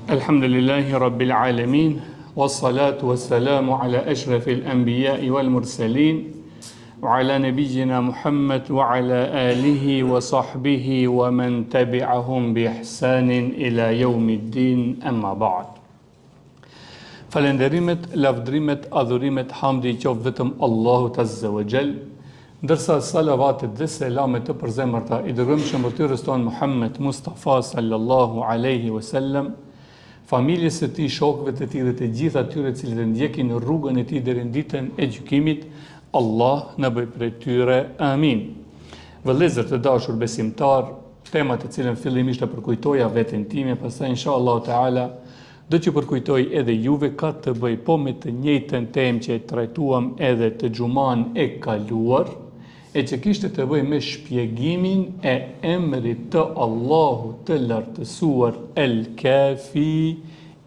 Alhamdulillahi Rabbil Alamin, wassalatu wassalamu ala ashrafil anbiya'i wal mursalin, wa ala nabiyyina Muhammad wa ala alihi wa sahbihi wa man tabi'ahum bi ihsanin ila yawmiddin, amma ba'd. Falenderimet, lavdrimet, adhurimet, hamdi i qoftë vetëm Allahut Azza wa Jall, ndërsa salavatet dhe selamet të përzemërta i dërgojmë shëmbëtyrës tonë Muhammed Mustafa sallallahu alaihi wasallam, familjes së tij, shokëve të tij dhe të gjithë atyre të cilët e ndjekin rrugën e tij deri në ditën e gjykimit, Allah na bëj prej tyre. Amin. Vëllezër të dashur besimtar, temat të cilën fillimisht e përkujtoja veten time, pastaj inshallah taala do t'ju përkujtoj edhe juve, ka të bëj po me të njëjtën temë që e trajtuam edhe të xuman e kaluar, e që kishte të bëj me shpjegimin e emrit të Allahut të lartësuar El-Kafi,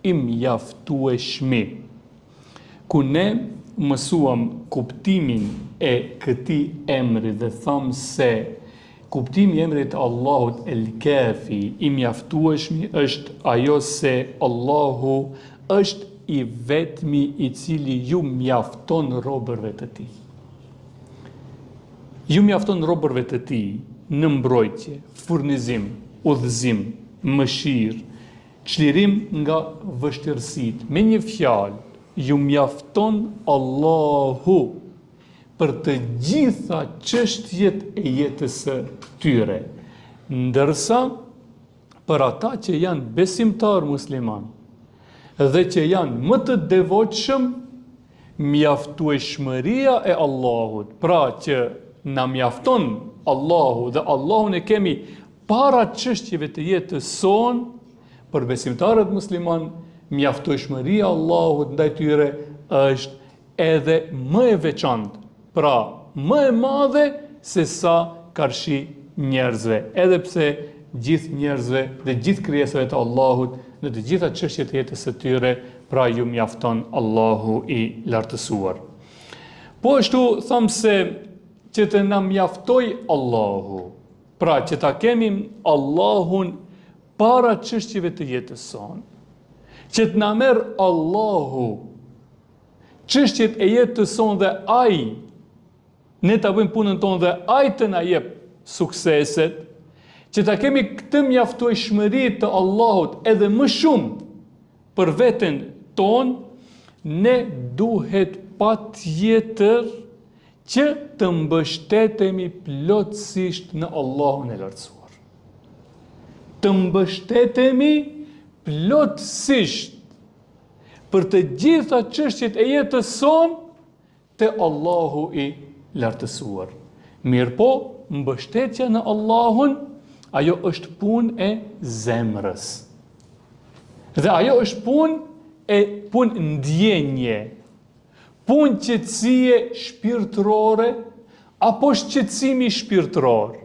i mjaftueshmi, ku ne mësuam kuptimin e këtij emri dhe thamë se kuptimi i emrit të Allahut El-Kafi, i mjaftueshmi, është ajo se Allahu është i vetmi i cili ju mjafton robërve të tij. Ju mjafton robërve të tij në mbrojtje, furnizim, udhëzim, mëshirë, çlirim nga vështirësitë. Me një fjalë, ju mjafton Allahu për të gjitha çështjet e jetës së tyre. Ndërsa për ata që janë besimtar musliman dhe që janë më të devotshëm, mjaftueshmëria e Allahut, pra që na mjafton Allahu dhe Allahun e kemi para çështjeve të jetës son, për besimtarët musliman, mjaftueshmëria e Allahut ndaj tyre është edhe më e veçantë, pra më e madhe se sa karshi njerëzve, edhe pse gjithë njerëzve dhe gjithë krijesave të Allahut në të gjitha çështjet e jetës së tyre, pra ju mjafton Allahu i lartësuar. Po ashtu them se që të na mjaftoj Allahu, pra që ta kemi Allahun para çështjeve të jetës son, që të na merr Allahu çështjet e jetës son dhe ai ne ta bëjmë punën tonë dhe ai të na jep sukseset, që ta kemi këtë mjaftueshmëri të Allahut edhe më shumë për veten tonë, ne duhet patjetër që të mbështetemi plotësisht në Allahun e lartësuar. Të mbështetemi plotësisht për të gjitha çështjet e jetës son te Allahu i lartësuar. Mirëpo, mbështetja në Allahun, ajo është punë e zemrës. Dhe ajo është punë ndjenje, punë qetësie shpirtërore, apo shqetësimi shpirtëror.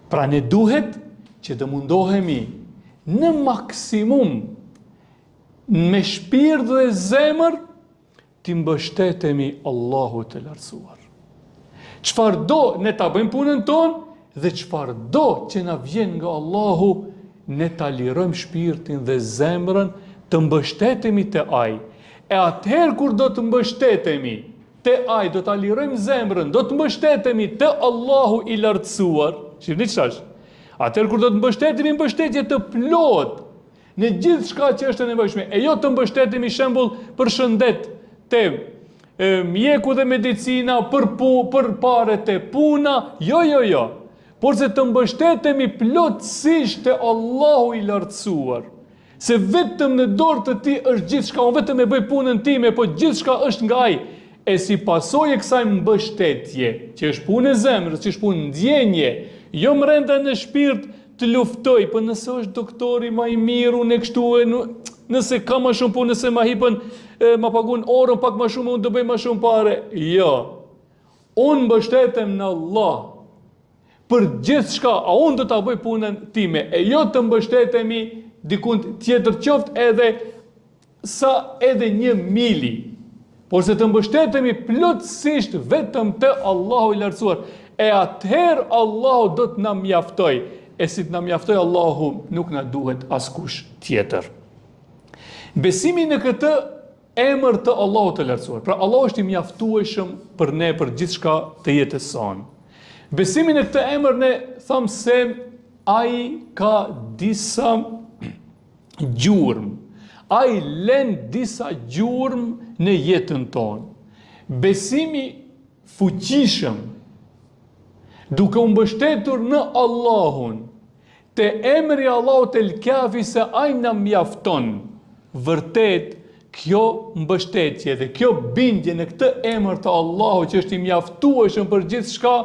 Pra ne duhet që të mundohemi në maksimum me shpirt dhe zemër të mbështetemi Allahut të lartësuar. Çfarëdo ne ta bëjmë punën tonë dhe çfarëdo që na vjen nga Allahu, ne ta lirojmë shpirtin dhe zemrën të mbështetemi te ai. E atëherë kur do të mbështetemi te ai, do ta lirojmë zemrën, do të mbështetemi te Allahu i lartësuar. Shihni ç'është. Atëherë kur do të mbështetemi mbështetje të plot në gjithë çka që është e nevojshme, e jo të mbështetemi shembull për shëndet te mjeku dhe medicina, për pare te puna, jo. Por se të mbështetemi plotësisht te Allahu i lartësuar. Se vetëm në dorë të tij është gjithçka, unë vetëm e bëj punën time, po gjithçka është nga ai. E si pasojë e kësaj mbështetje, që është punë e zemrës, që është punë ndjenje, jo mrenda në shpirt të luftoj, po nëse është doktori më i mirë, unë kështu nëse ka më shumë punë, nëse ma hipën, ma paguën orën pak më shumë, unë do bëj më shumë pare. Jo. Unë mbështetem në Allah për gjithçka, a unë do ta bëj punën time, e jo të mbështetemi dikund tjetër, qoftë edhe 1 mili, por se të mbështetemi plotësisht vetëm te Allahu i lartësuar, e atëherë Allahu do të na mjaftoj. e si të na mjaftoi Allahu, nuk na duhet askush tjetër. Besimi në këtë emër të Allahut të lartësuar. Pra Allahu është i mjaftueshëm për ne për gjithçka të jetës sonë. Besimi në këtë emër ne thamë se ai ka disa gjurmë. Ai lën disa gjurmë në jetën tonë. Besimi fuqishëm, duke u mbështetur në Allahun, te emri Allahut El Kafi se ai na mjafton. Vërtet, kjo mbështetje dhe kjo bindje në këtë emër të Allahut që është i mjaftueshëm për gjithçka,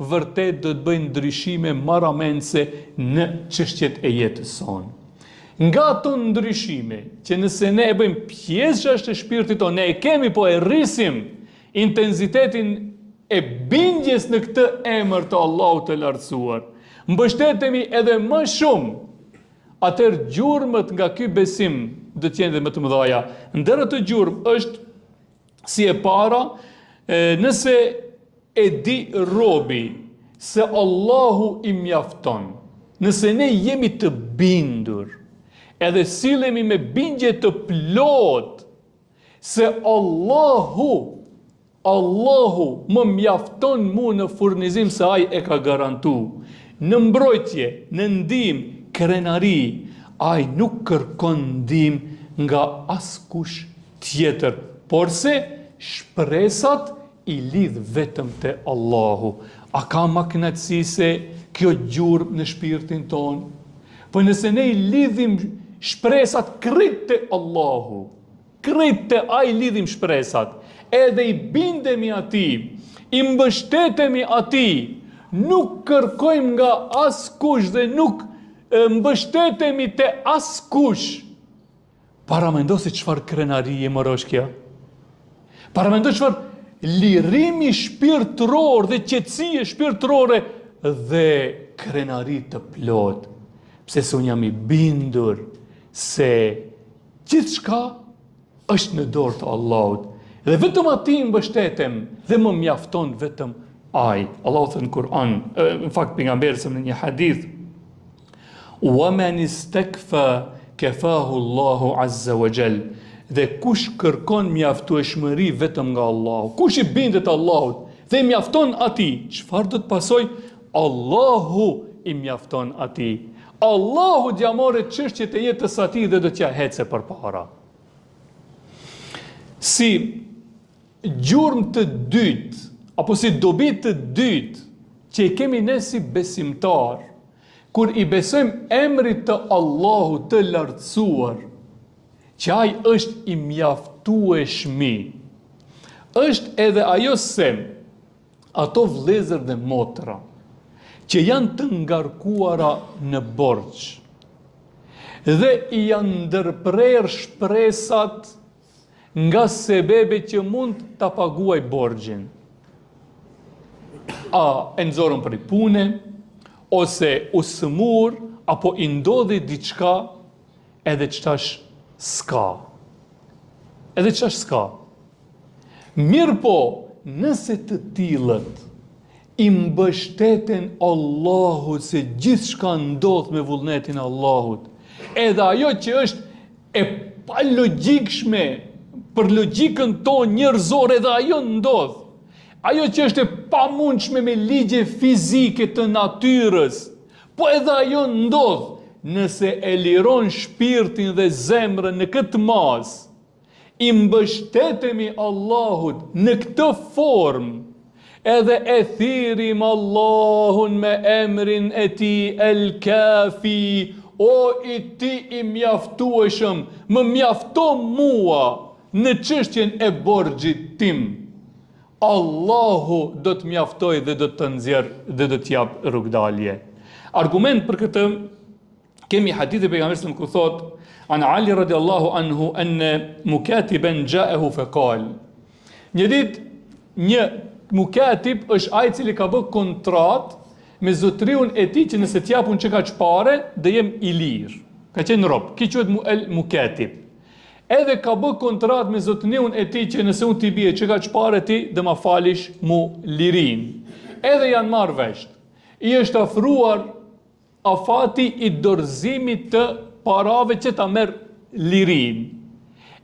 vërtet do të bëjnë ndryshime marramendse në çështjet e jetës sonë. Nga ato ndryshime, që nëse ne e bëjmë pjesë të shpirtit tonë, ne e kemi po e rrisim intensitetin e bindjes në këtë emër të Allahut të lartësuar, mbështetemi edhe më shumë, atëherë gjurmët nga ky besim do të jenë dhe më të mëdha. Ndër ato gjurmë është si e para, nëse e di robi se Allahu i mjafton, nëse ne jemi të bindur, edhe sillemi me bindje të plot se Allahu më mjafton mu në furnizim se ai e ka garantu. Në mbrojtje, në ndihmë, krenari, ai nuk kërkon ndihmë nga askush tjetër, por se shpresat i lidh vetëm te Allahu. A ka më kënaqësi se kjo gjurmë në shpirtin ton? Po nëse ne i lidhim shpresat krejt te Allahu, krejt te ai lidhim shpresat, edhe i bindemi atij, i mbështetemi atij, nuk kërkojmë nga askush dhe nuk mbështetemi te askush. Paramendo se çfarë krenarie morosh kjo. Paramendo çfarë lirimi shpirtëror dhe qetësie shpirtërore dhe krenari të plot. Pse se unë jam i bindur se gjithçka është në dorë të Allahut. Dhe vetëm atij mbështetem dhe më mjafton vetëm ai. Allahu thënë në Kur'an, në fakt pejgamberi në një hadith, "Wa man istakfa kafahu Allahu azza wa jall." Dhe kush kërkon mjaftueshmëri vetëm nga Allahu, kush i bindet Allahut dhe i mjafton atij, çfarë do të pasojë? Allahu i mjafton atij. Allahu t'ja morë çështjet e jetës atij dhe do t'ja hece përpara. Si gjurmë të dytë, apo si dobi të dytë që i kemi ne si besimtar, kur i besojmë emrit të Allahut të lartësuar, që ai është i mjaftueshmi, është edhe ajo se ato vëllezër dhe motra që janë të ngarkuara në borxh dhe i janë ndërprer shpresat nga sebebe që mund ta paguaj borxhin. A e nxorën për punë, ose u sëmur, apo i ndodhi diçka, edhe çtash s'ka. Edhe çtash s'ka. Mirë po, nëse të tillët i mbështeten Allahut se gjithçka ndodh me vullnetin e Allahut, edhe ajo që është e palogjikshme për logjikën tonë njerëzore, edhe ajo ndodh. Ajo që është e pamundshme me ligje fizike të natyrës, po edhe ajo ndodh. Nëse e liron shpirtin dhe zemrën në këtë mas, i mbështetemi Allahut në këtë formë, edhe e thirim Allahun me emrin e tij El Kafi, o i ti i mjaftueshëm, më mjafto mua në çështjen e borxhit tim. Allahu do të mjaftoj dhe do të nxjerr dhe do të jap rrugdalje. Argument për këtë kemi hadith e pejgamberit ku thot an Ali radiallahu anhu anna mukatiban ja'ahu faqal. Një ditë një mukatib është ai i cili ka bërë kontratë me zotriun e tij që nëse t'japun që ka çpare, dhe jem i lirë. Ka qenë rob, ki quhet mukatib. Edhe ka bërë kontratë me zotniun e tij që nëse unë t'i bie që ka çpare ti, dhe ma falish mu lirin. Edhe janë marrë vesh. I është afruar afati i dorëzimit të parave që ta merr lirin.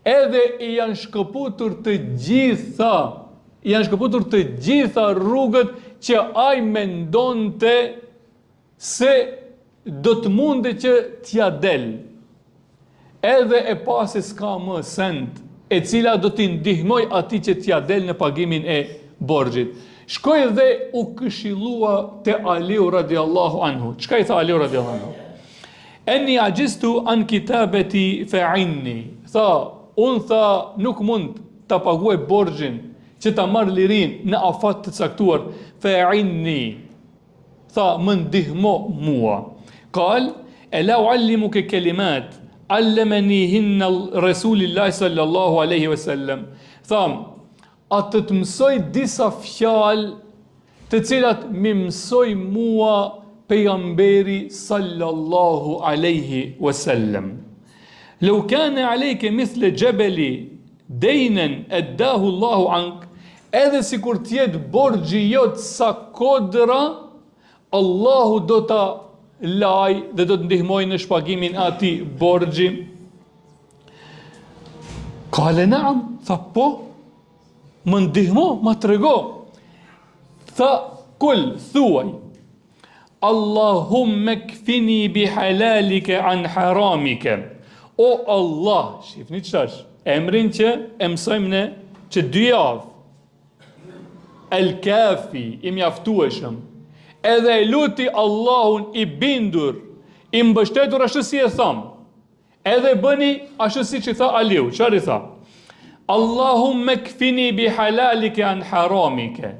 Edhe i janë shkëputur të gjitha rrugët që ai mendonte se do të munde që t'ja del. Edhe e pasi s'ka më send, e cila do t'i ndihmoj ati që t'ja del në pagimin e borxhit. Shkoi dhe u këshillua te Aliu radiallahu anhu. Çka i tha Aliu radiallahu anhu? Enni ajistu an kitabeti fa'inni. Tha, unë tha nuk mund ta paguaj borxhin që ta marr lirin në afat të caktuar. Fa'inni. Tha, më ndihmo mua. Qal, ela uallimuke kelimat allemenihinna Rasulillahi sallallahu alaihi wasallam. Tha, atë të mësoj disa fjalë të cilat mi mësoj mua pejgamberi sallallahu alaihi wasallam. Law kana alayka mithla jabali daynan addahu Allahu ank, edhe sikur të jetë borxhi jot sa kodra, Allahu do ta laj dhe do të ndihmoj në shpagimin e atij borxhi. Qale na'am, tha po, më ndihmo, më trego. Tha, kul, thuaj, Allahumma kfini bi halalike an haramike. O Allah, shifni ç'tash, emrin që e mësojmë ne që 2 javë. El Kafi, i mjaftueshëm. Edhe e luti Allahun i bindur, i mbështetur ashtu si e tham. Edhe bëni ashtu si që tha Aliu. Çfarë i tha? Allahumma kfini bi halalike an haramike.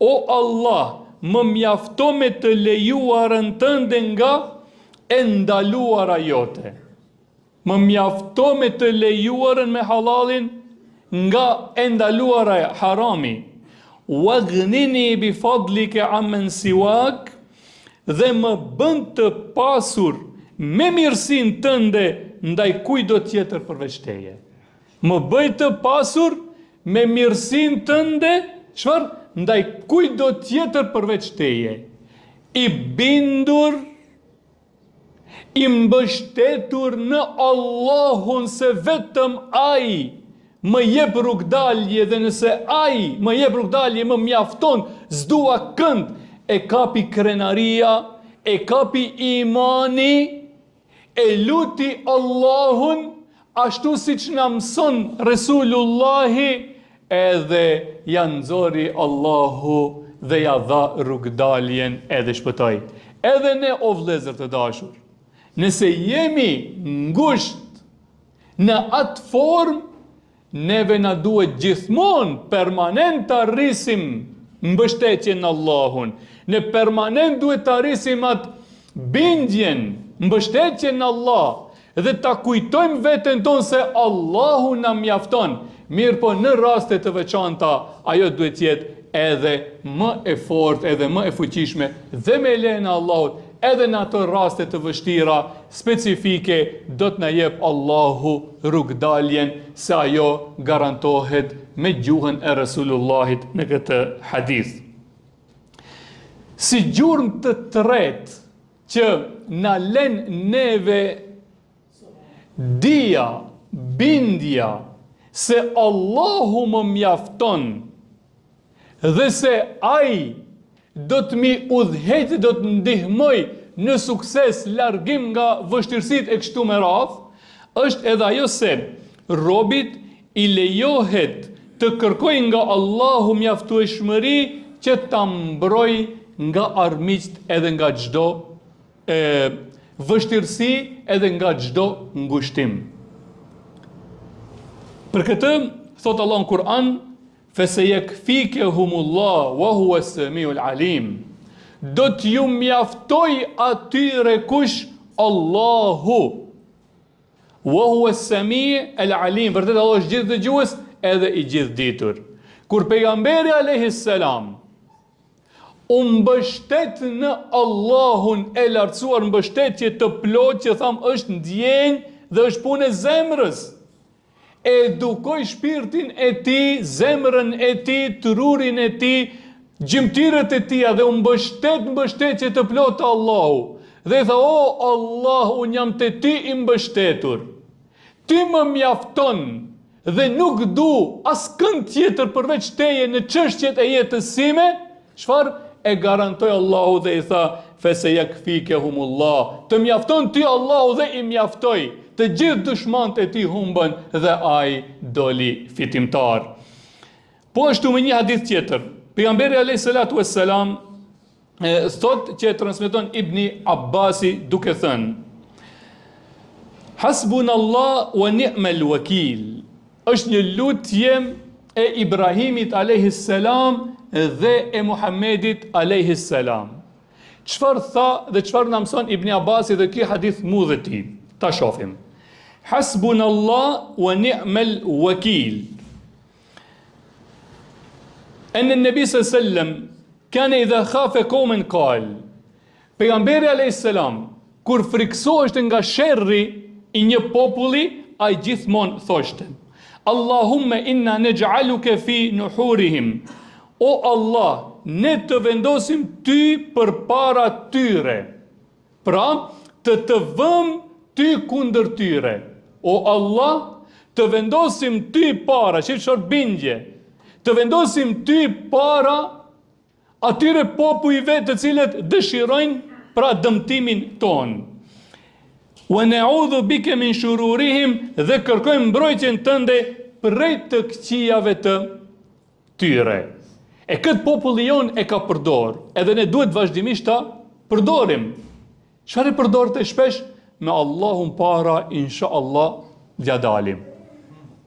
O Allah, më mjafto me të lejuarën tënde nga e ndaluara jote. Më mjafto me të lejuarën me halalin nga e ndaluara harami. Waghnini bi fadlike ammen siwak, dhe më bën të pasur me mirësin tënde ndaj kujdo tjetër përveç teje. Më bëj të pasur me mirësin tënde, çfarë? Ndaj kujdo tjetër përveç teje. I bindur, i mbështetur në Allahun se vetëm ai më jep rrugdalje, dhe nëse ai më jep rrugdalje më mjafton, s'dua kënd, e kapi krenaria, e kapi imani, e luti Allahun ashtu siç na mëson Resulullahi, edhe ja nxori Allahu dhe ja dha rrugdaljen edhe shpëtoi. Edhe ne, o vëllezër të dashur, nëse jemi ngusht në atë formë, neve na duhet gjithmonë permanent të arrisim mbështetjen në Allahun. Ne permanent duhet të arrisim atë bindjen, mbështetjen në Allah, dhe ta kujtojmë veten tonë se Allahu na mjafton. Mirë po në raste të veçanta, ajo duhet jetë edhe më e fortë, edhe më e fuqishme, dhe me lejen e Allahut, edhe në ato raste të vështira, specifike, do të na jep Allahu rrugdaljen, se ajo garantohet me gjuhën e Resulullahit në këtë hadith. Si gjurmë të tretë që na lën neve dia, bindja, se Allahu më mjafton, dhe se ai do të mi udhëhejtë, do të ndihmoj në sukses, largim nga vështirësitë e kështu me radhë, është edhe ajo se robit i lejohet të kërkoj nga Allahu mjaftueshmëri që ta mbroj nga armiqt edhe nga çdo vështirësi, edhe nga çdo ngushtim. Për këtë thot Allah në Kur'an, feseyekfikehumullah wa huwa as-samiul alim. Do t'ju mjaftoj atyre kush? Allahu. Wa huwa as-sami' al-alim. Vërtet Allah është gjithë dëgjues edhe i gjithë ditur. Kur pejgamberi alayhis salam u mbështet në Allahun e lartësuar, mbështetje të plotë që tham është ndjenjë dhe është punë e zemrës, edukoj shpirtin e tij, zemrën e tij, trurin e tij, gjymtyrët e tij, dhe u mbështetje të plotë Allahu, dhe i tha, o Allah, unë jam të ty i mbështetur, ty më mjafton dhe nuk du askën tjetër përveç teje në çështjet e jetës sime, çfarë e garantoi Allahu dhe i tha, fese yakfikehumullah, të mjafton ty Allahu dhe i mjaftoi, të gjithë dëshmanët e ti humbën dhe ai doli fitimtar. Po ashtu me një hadith tjetër, pejgamberi alayhis salatu wassalam thot që e transmeton Ibni Abbasi duke thënë, Hasbunallah wa ni'mal wakil, është një lutje e Ibrahimit alayhis salam dhe e Muhammedit alayhis salam. Çfarë tha dhe çfarë na mëson Ibni Abbasi dhe ky hadith mudhëti? Ta shohim. Hasbunallah wa ni'mal wakil. An an-nabi sallallahu alayhi wasallam kana idha khafa qauman qal. Pejgamberi alayhis salam kur friksohej nga sherrri i një populli, ai gjithmonë thoshte, Allahumma inna naj'aluka fi nuhurihim. O Allah, ne të vendosim ty përpara tyre. Pra, të vëm ty kundër tyre. O Allah, të vendosim ty para, çfarë bindje, të vendosim ty para atyre popujve të cilët dëshirojnë pra dëmtimin ton. Wa na'udhu bika min shururihim, dhe kërkojmë mbrojtjen tënde prej të këqijave të tyre. E këtë populli jon e ka përdor, edhe ne duhet vazhdimisht ta përdorim. Çfarë përdorte shpesh? Me Allahun para, inshallah, vja dalim.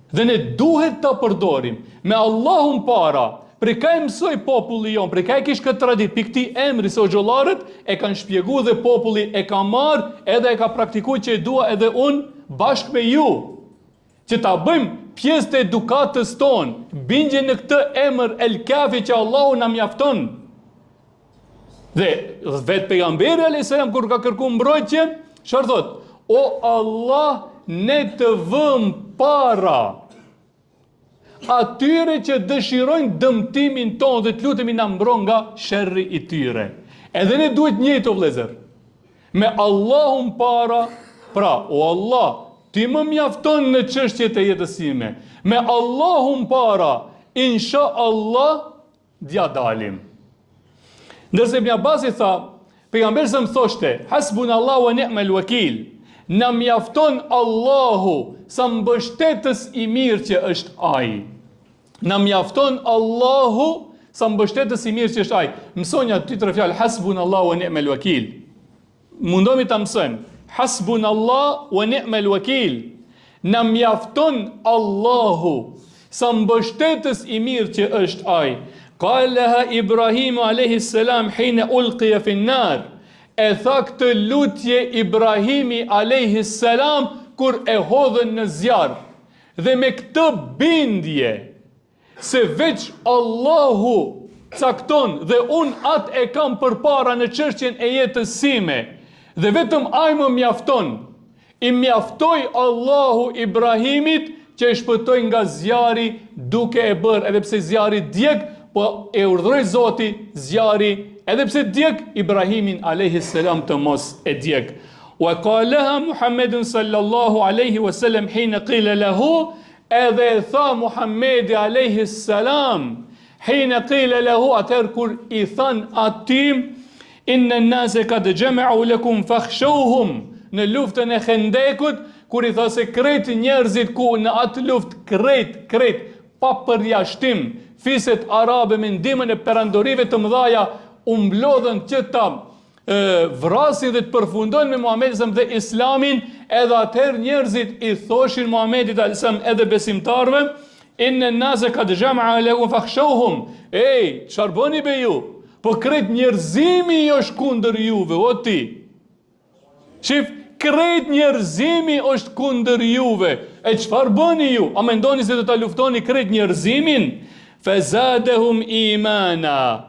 Dhe ne duhet ta përdorim me Allahun para. Për ka e mësoj populli jon, për ka e kish këtë tradit, për këti emri se o gjollarët e kanë shpjegu dhe populli e ka marë edhe e ka praktikuar që e dua edhe unë bashkë me ju. Që ta bëjmë pjesë të edukatës tonë, bindje në këtë emër El Kafi që Allahu na mjafton. Dhe vetë pejgamberi alayhis salam kur ka kërkuar mbrojtje, çfarë thot? O Allah, ne të vëm para atyre që dëshirojnë dëmtimin tonë dhe të lutemi na mbron nga sherri i tyre. Edhe ne duhet njëjtë o vëllezër. Me Allahun para, pra, o Allah, ti më mjafton në çështjet e jetës sime. Me Allahun para, insha Allah, dja dalim. Ndërsa Ibn Abbasi tha, pejgamberi sa më thoshte, hasbunallahu wa ni'mal wakil. Na mjafton Allahu sa mbështetës i mirë që është ai. Na mjafton Allahu sa mbështetës i mirë që është ai. Mësonja ty tre fjalë, hasbunallahu wa ni'mal wakil. Mundomi ta mësojmë. Hasbunallahu wa ni'mal wakil. Na mjafton Allahu sa mbështetës i mirë që është ai. Qalaha Ibrahimu alayhis salam hina ulqiya fi an-nar. E tha këtë lutje Ibrahimi alayhis salam kur e hodhën në zjarr. Dhe me këtë bindje se veç Allahu cakton dhe unë atë e kam përpara në çështjen e jetës sime dhe vetëm ai më mjafton. I mjaftoi Allahu Ibrahimit që e shpëtoi nga zjarri duke e bërë, edhe pse zjarri djeg, po e urdhëroi Zoti zjarri, edhe pse djeg, Ibrahimin alayhis salam të mos e djeg. Wa qalaha Muhammedun sallallahu alaihi wasallam hina qila lahu, edhe e tha Muhammedi alayhis salam hina qila lahu, atëherë kur i than atij, inna an-nase qad jama'u lakum fakhshawhum, në luftën e Khendekut, kur i tha se krejt njerëzit ku në atë luftë krejt pa përjashtim fiset arabe me ndihmën e perandorive të mëdhaja u mblodhen që ta vrasin dhe të përfundojnë me Muhamedit dhe Islamin, edhe atëherë njerëzit i thoshin Muhamedit alayhis edhe besimtarve, inna an-nase qad jama'a lakum fakhshawhum. Ej, çfarë bëni be ju? Po krejt njerëzimi është kundër juve, o ti. Shif, krejt njerëzimi është kundër juve. E çfarë bëni ju? A mendoni se do ta luftoni krejt njerëzimin? Fazadahum imana.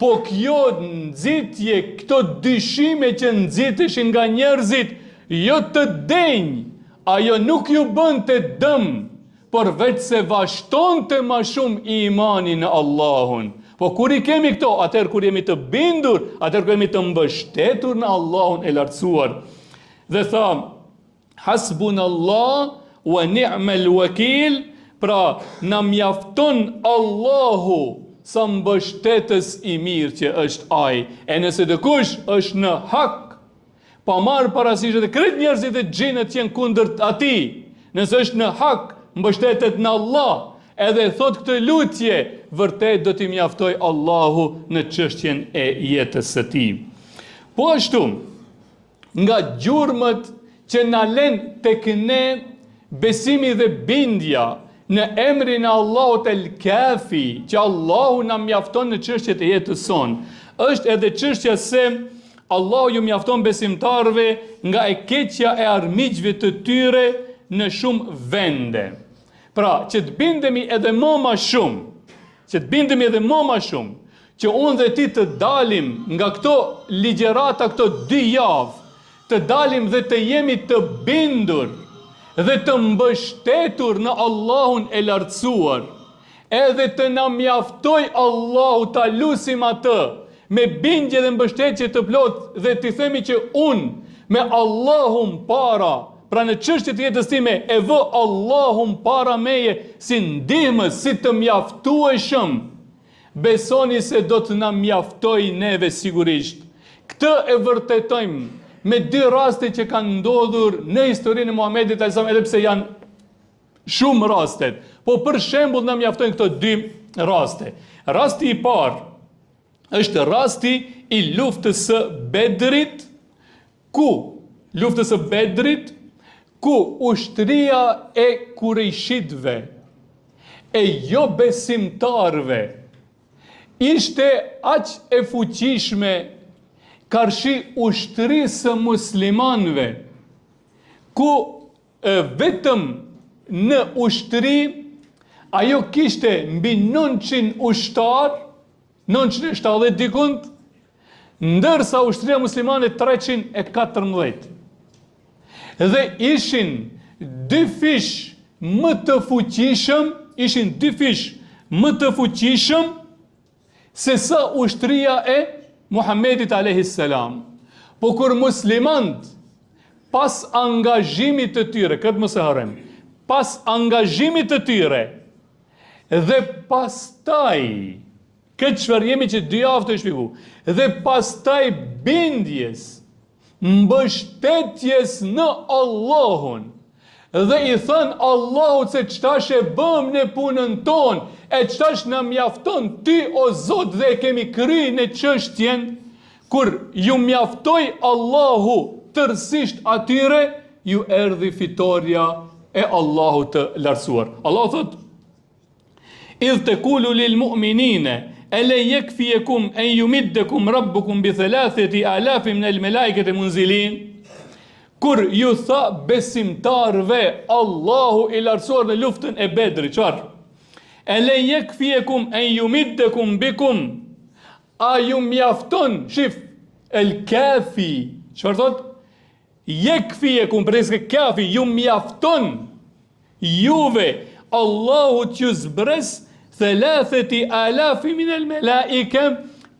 Po kjo nxitje, këto dyshime që nxiteshin nga njerëzit, jo të denjë, ajo nuk ju bënte dëm, por vetë se vazhtonte më shumë imanin në Allahun. Po kur i kemi këto, atëherë kur jemi të bindur, atëherë kur jemi të mbështetur në Allahun e lartësuar. Dhe tha, hasbunallah wa ni'mal wakil, pra na mjafton Allahu sa mbështetës i mirë që është ai. E nëse dikush është në hak, pa marrë parasysh edhe krejt njerëzit e xhinët që janë kundërt atij, nëse është në hak, mbështetet në Allah, edhe thot këtë lutje, vërtet do t'i mjaftoj Allahu në çështjen e jetës së tij. Po ashtu, nga gjurmët që na lën tek ne besimi dhe bindja në emrin e Allahut el-Kafi, që Allahu na mjafton në çështjet e jetës sonë, është edhe çështja se Allahu ju mjafton besimtarve nga e keqja e armiqve të tyre në shumë vende. Pra, që të bindemi edhe më shumë, që unë dhe ti të dalim nga këto ligjerata, këto 2 javë, të dalim dhe të jemi të bindur dhe të mbështetur në Allahun e lartësuar, edhe të na mjaftoj Allahu ta lusim atë, me bindje dhe mbështetje të plot dhe t'i themi që unë me Allahun para, pra në çështjet e jetës time e vë Allahun para meje si ndihmës, si të mjaftueshëm, besoni se do të na mjaftoj neve sigurisht. Këtë e vërtetojmë me 2 raste që kanë ndodhur në historinë e Muhamedit a.s. edhe pse janë shumë rastet. Po për shembull na mjaftojnë këto 2 raste. Rasti i parë është rasti i luftës së Bedrit, ku ushtria e kurejshitëve, e jo besimtarve, ishte aq e fuqishme karshi ushtrisë së muslimanëve, ku vetëm në ushtri ajo kishte mbi 900 ushtar, 970 dikund, ndërsa ushtria muslimane 314. Dhe ishin 2 fish më të fuqishëm, se sa ushtria e Muhammedit a.s. Po kur muslimant, pas angazhimit të tyre, këtë mos e harrojmë, pas angazhimit të tyre, dhe pastaj, këtë çfarë jemi që 2 javë të shpiku, dhe pastaj bindjes, mbështetjes në Allahun, dhe i thënë Allahut se çtash e bëm në punën tonë, e çtash na mjafton ty o Zot dhe e kemi kry në çështjen, kur ju mjaftoi Allahu tërësisht atyre, ju erdhi fitoria e Allahut të lartësuar. Allahu thot: "Idh taqulu lil mu'minina ala yakfiyakum an yumiddakum rabbukum bi 3000 min al malaikati munzilin." Kur ju tha besimtarve Allahu i lartësuar në luftën e Bedrit, çfarë? Ala yakfiyakum an yumiddakum bikum, a ju mjafton, shif, el kafi, çfarë thot? Yakfiyakum, preske kafi, ju mjafton juve Allahu t'ju zbres 3000 min al malaika,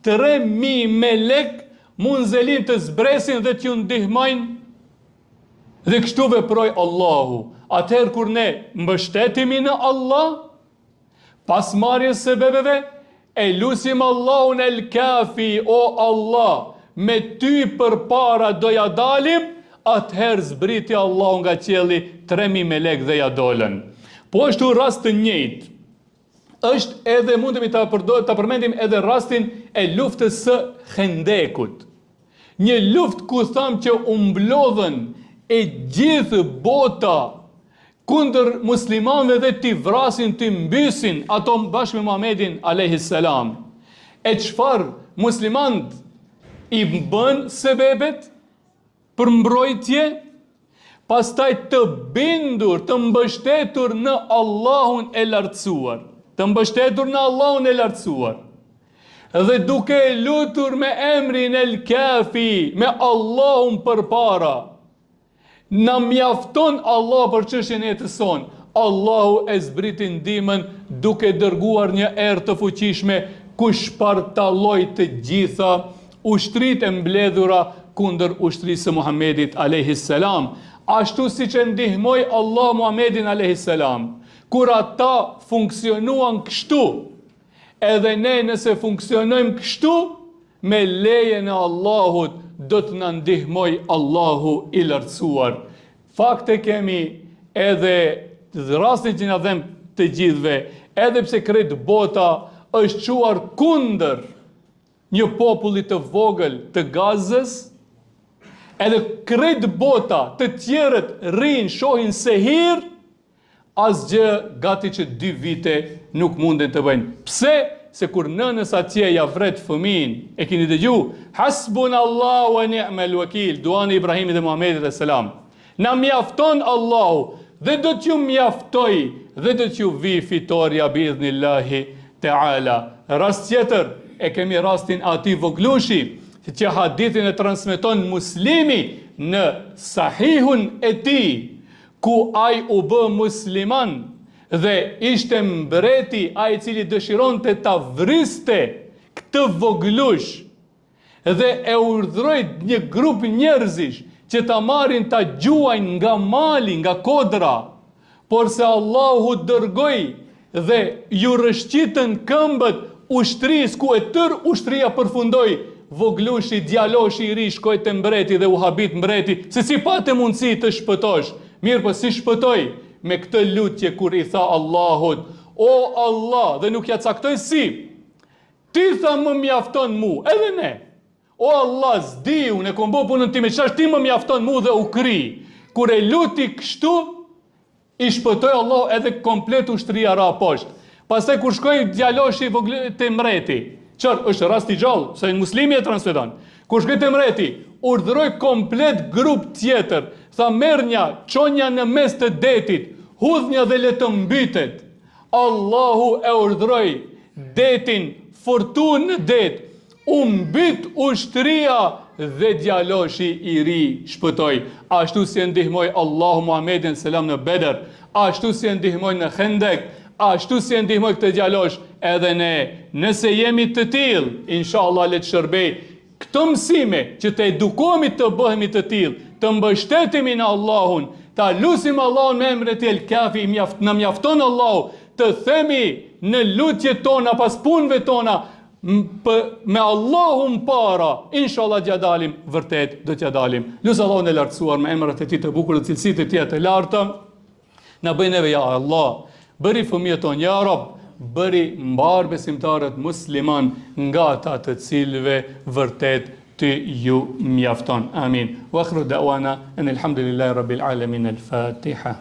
3000 melek munzelin të zbresin dhe t'ju ndihmojnë. Dhe kështu veproi Allahu. Atëherë kur ne mbështetemi në Allah, pas marrjes së sebeveve, e lusim Allahun el kafi, o Allah, me ty përpara do ja dalim, atëherë zbriti Allahu nga qielli 3000 melek dhe ja dolën. Po ashtu rast të njëjtë është edhe mundemi ta përmendim edhe rastin e luftës së Khendekut. Një luftë ku tham që u mblodhen e gjithë bota kundër muslimanëve dhe t'i vrasin, t'i mbysin ato bashkë me Muhamedit alayhis salam. E çfarë muslimanët i bën sebebet për mbrojtje? Pastaj të bindur, të mbështetur në Allahun e lartësuar. Të mbështetur në Allahun e lartësuar. Dhe duke lutur me emrin el kafi, me Allahun përpara, na mjafton Allah për çështjen e jetës sonë. Allahu e zbriti ndihmën duke dërguar një erë të fuqishme ku shpartalloi të gjitha ushtrit e mbledhura kundër ushtrisë së Muhamedit alayhis salam, ashtu siç e ndihmoi Allah Muhamedin alayhis salam. Kur ata funksionuan kështu, edhe ne nëse funksionojmë kështu, me lejen e Allahut do të na ndihmoj Allahu i lartësuar. Fakte kemi edhe rastin që na dhem të gjithëve, edhe pse krejt bota është quar kundër një populli të vogël të Gazës, edhe krejt bota të tjerët rrinë, shohin se hir, asgjë gati që 2 vite nuk munden të bëjnë. Pse? Se kur nënës atje ja vret fëmin, e keni dëgju, hasbunallahu wa ni'mal wakil, duani Ibrahimit dhe Muhamedit alayhis salam. Na mjafton Allahu dhe do t'ju mjaftoj dhe do t'ju vi fitoria biidhnillahi ta'ala. Rast tjetër e kemi rastin ati voglushi, që hadithin e transmeton Muslimi në Sahihun e tij, ku ai u bë musliman dhe ishte mbreti ai i cili dëshironte ta vriste këtë voglush dhe e urdhëroi një grup njerëzish që ta marrin ta gjuajnë nga mali, nga kodra, por se Allahu dërgoi dhe ju rëshqitën këmbët ushtrisë ku e tër ushtria përfundoi. Voglushi, djaloshi i ri shkoi te mbreti dhe u habit mbreti se si patë mundësi të shpëtosh. Mirë, po si shpëtoi? Me këtë lutje kur i tha Allahut, o Allah, dhe nuk ja caktoi si, ti tha më mjafton mu, edhe ne. O Allah, zdi, unë e kom bë punën time, çfarë ti më mjafton mu dhe u kri. Kur e luti kështu, i shpëtoi Allah edhe komplet ushtria ra poshtë. Pastaj kur shkoi djaloshi te mbreti, është rast i gjallë, se Muslimi e transmeton. Kur shkoi te mbreti, urdhëroi komplet grup tjetër, tha merrnja, çonja në mes të detit, hudhnja dhe le të mbytet. Allahu e urdhëroi detin, fortun në det, u mbyt ushtria dhe djaloshi i ri shpëtoi. Ashtu si e ndihmoi Allahu Muhamedin selam në Bedër, ashtu si e ndihmoi në Khendek, ashtu si e ndihmoi këtë djalosh edhe ne. Nëse jemi të tillë, inshallah le të shërbej këto mësime që të edukohemi të bëhemi të tillë, të mbështetemi në Allahun, ta lusim Allahun me emret e El-Kafi, na mjafton Allahu, të themi në lutjet tona pas punëve tona, me Allahun para, inshallah t'ja dalim, vërtet do t'ja dalim. Lusë Allahun e lartësuar me emrat e tij të bukur dhe cilësitë e tij të larta, na bëj neve ja Allah, bëri fëmijët tonë ja Rabb, bëri mbar besimtarët musliman nga ata të cilëve vërtet të ju mjafton. Amin. Wa akhru da'wana anil hamdulillahi rabbil alamin. Al-Fatiha.